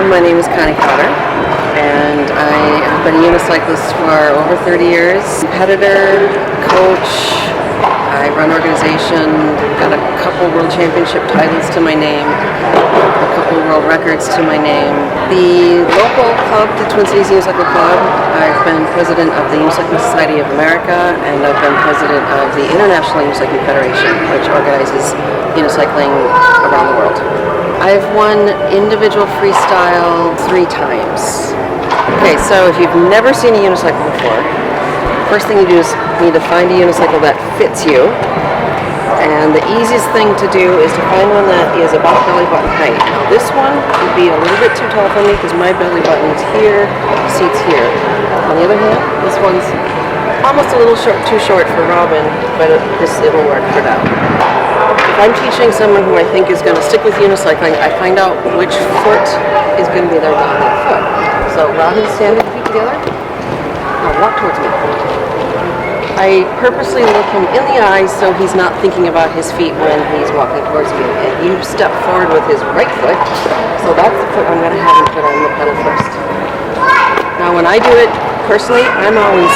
My name is Connie Cotter, and I have been a unicyclist for over 30 years. Competitor, coach, I run organization, got a couple world championship titles to my name, a couple world records to my name. The local club, the Twin City Unicycle Club, I've been president of the Unicycling Society of America, and I've been president of the International Unicycling Federation, which organizes unicycling around the world. I've won individual freestyle 3 times. Okay, so if you've never seen a unicycle before, first thing you do is you need to find a unicycle that fits you. And the easiest thing to do is to find one that is about belly button height. Now this one would be a little bit too tall for me because my belly button is here, seat's here. On the other hand, this one's almost a little too short for Robin, but it'll work for now. If I'm teaching someone who I think is going to stick with unicycling, I find out which foot is going to be their dominant foot. So Robin's standing feet together. Now walk towards me. I purposely look him in the eyes so he's not thinking about his feet when he's walking towards me. And you step forward with his right foot, so that's the foot I'm going to have him put on the pedal first. Now when I do it personally, I'm always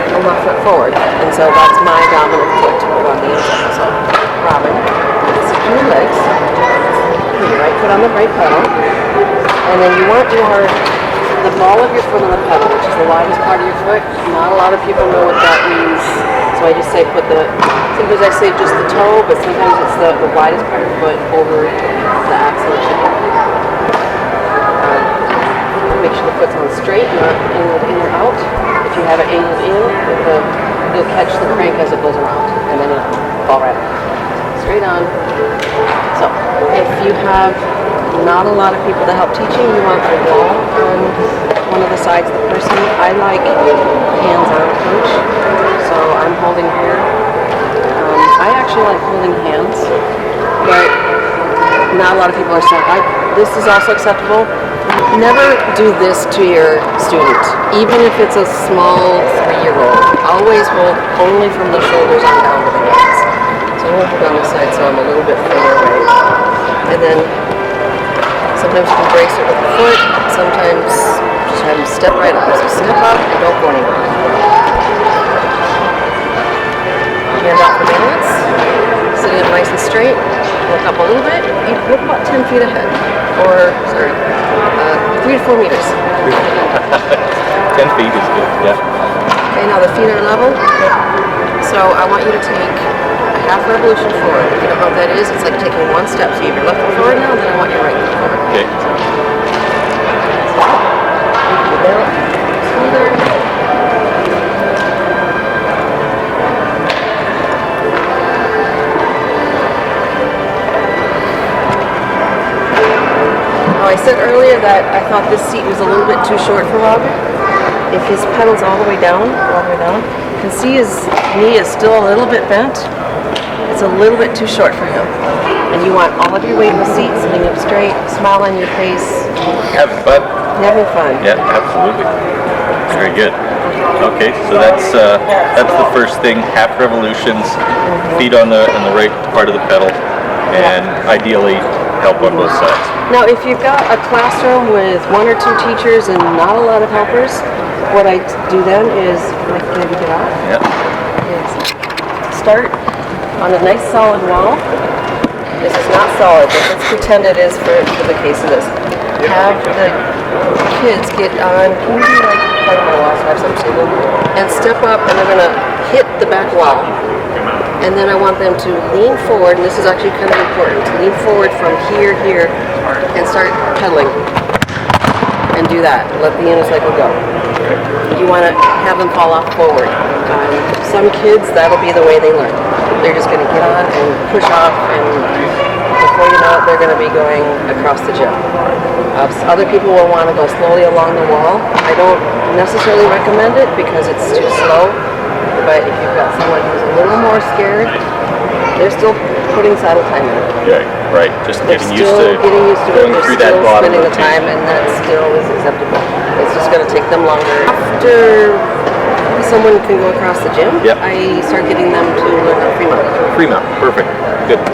a left foot forward, and so that's my dominant foot to put on the unicycle. So Robin, sit on your legs, put your right foot on the right pedal, and then you want the ball of your foot on the pedal, which is the widest part of your foot. Not a lot of people know what that means, so I just say sometimes I say just the toe, but sometimes it's the widest part of your foot over the axle of your foot. Make sure the foot's on straight, not angled in or out. If you have it angled in, you'll catch the crank as it goes around, and then it'll fall right out. Straight on. So, if you have not a lot of people to help teaching, you want the wall on one of the sides of the person. I like hands-on approach, so I'm holding here. I actually like holding hands, but not a lot of people are saying, this is also acceptable. Never do this to your student, even if it's a small 3-year-old. Always hold only from the shoulders on down to the hands. So I'm going to hold on this side so I'm a little bit further away. And then sometimes you can brace it with the foot, sometimes just have them step right up. So step up and don't go anywhere. Hand out for balance, sitting up nice and straight. Look up a little bit, you look about 10 feet ahead, 3 to 4 meters. 10 feet is good, yeah. Okay, now the feet are level. So I want you to take a half revolution forward. If you don't know what that is, it's like taking one step. So you have your left foot forward now, then I want your right foot forward. Okay. I said earlier that I thought this seat was a little bit too short for Robin. If his pedal's all the way down, you can see his knee is still a little bit bent. It's a little bit too short for him. And you want all of your weight in the seat, sitting up straight, smile on your face. Having fun? Having fun. Yeah, absolutely. Very good. Okay, so that's the first thing. Half revolutions, feet on the right part of the pedal, and ideally help on both sides. Now, if you've got a classroom with 1 or 2 teachers and not a lot of helpers, what I do then is, maybe get out, start on a nice solid wall. This is not solid, but let's pretend it is for the case of this. Have the kids get on, can you do like my wall, so I have some table, and step up, and they're going to hit the back wall. And then I want them to lean forward, and this is actually kind of important, to lean forward from here, and start pedaling. And do that. Let the unicycle go. You want to have them fall off forward. Some kids, that'll be the way they learn. They're just going to get on and push off, and before you know it, they're going to be going across the gym. Other people will want to go slowly along the wall. I don't necessarily recommend it because it's too slow. But if you've got someone who's a little more scared, they're still putting saddle time in. Yeah, right. Just getting used to going through that bottom spending the time, and that still is acceptable. It's just going to take them longer. After someone can go across the gym, I start getting them to learn how to free mount. Free mount, perfect. Good.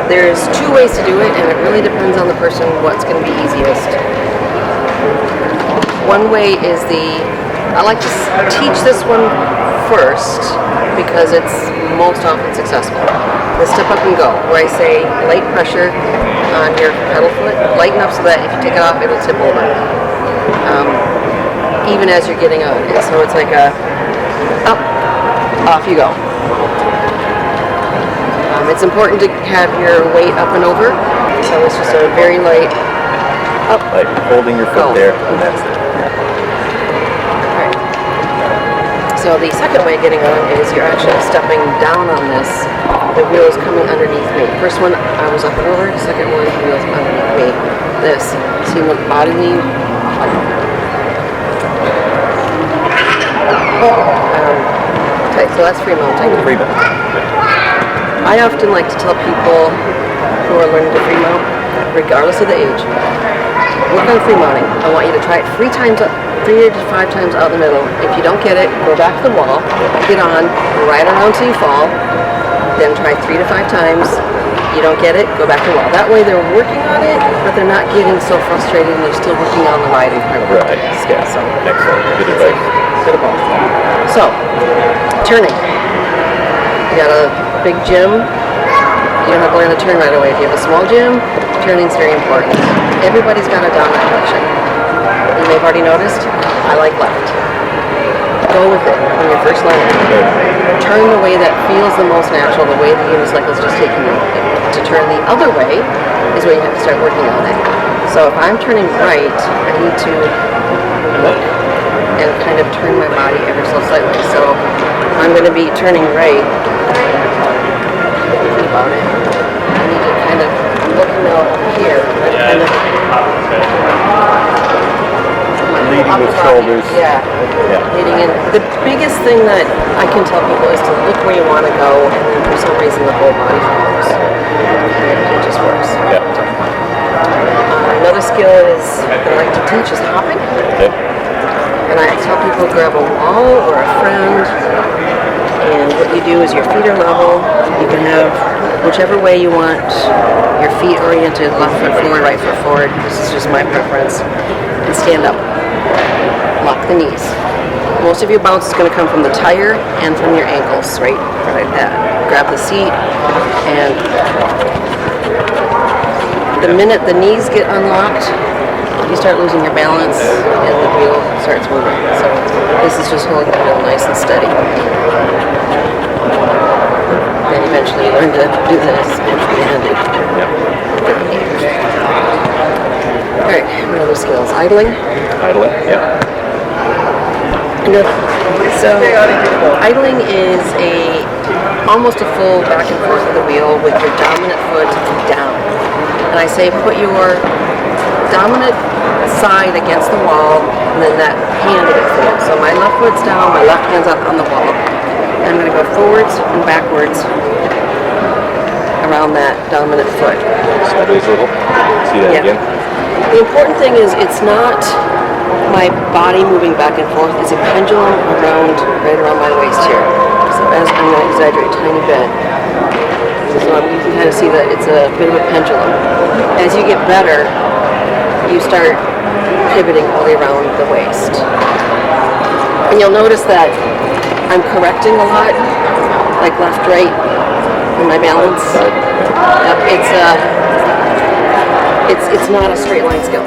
There's 2 ways to do it, and it really depends on the person what's going to be easiest. One way is I like to teach this one first because it's most often successful. The step up and go, where I say light pressure on your pedal foot, light enough so that if you take it off, it'll tip over. Even as you're getting on. And so it's like a up, off you go. It's important to have your weight up and over, so it's just a very light up. Like holding your foot there, and that's it. Alright. So the second way of getting on is you're actually stepping down on this. The wheel is coming underneath me. First one, I was up and over. Second one, the wheel's underneath me. This. See the body lean? Okay, so that's free mounting. Free mounting. I often like to tell people who are learning to free mount, regardless of the age, work on free mounting. I want you to try it 3 to 5 times out in the middle. If you don't get it, go back to the wall, get on, ride around till you fall, then try 3 to 5 times. You don't get it, go back to the wall. That way they're working on it, but they're not getting so frustrated and they're still working on the riding part of it. Right. Yeah. So, Excellent. Good advice. Good advice. So, turning. You got a big gym, you don't have to learn to turn right away. If you have a small gym, turning's very important. Everybody's got a dominant direction. You may have already noticed, I like left. Go with it when you're first learning. Turn the way that feels the most natural, the way the unicycle is just taking you. To turn the other way is where you have to start working on it. So if I'm turning right, I need to look and kind of turn my body ever so slightly. So I'm going to be turning right. Thinking about it, I need to kind of looking out here, kind of Leading with shoulders. Yeah. Leading in. The biggest thing that I can tell people is to look where you want to go, and then for some reason the whole body follows. It just works. Yeah. Another skill is that I like to teach is hopping. Yep. And I tell people grab a wall or a friend, and what you do is your feet are level. You can have whichever way you want your feet oriented, left foot forward, right foot forward. This is just my preference. And stand up. Lock the knees. Most of your bounce is going to come from the tire and from your ankles, right like that. Grab the seat, and the minute the knees get unlocked, you start losing your balance and the wheel starts moving. So this is just holding the wheel nice and steady. Then eventually you learn to do this free-handed. Yep. Alright, what other skills? Idling. Idling. Yeah. So idling is almost a full back and forth of the wheel with your dominant foot down. And I say put your dominant side against the wall, and then that hand of it forward. So my left foot's down, my left hand's up on the wall. And I'm going to go forwards and backwards around that dominant foot. Sideways a little. See that again? The important thing is it's not my body moving back and forth. It's a pendulum right around my waist here. So as I'm going to exaggerate a tiny bit. So you can kind of see that it's a bit of a pendulum. As you get better, you start pivoting all the way around the waist. And you'll notice that I'm correcting a lot, like left, right, in my balance. It's not a straight line skill.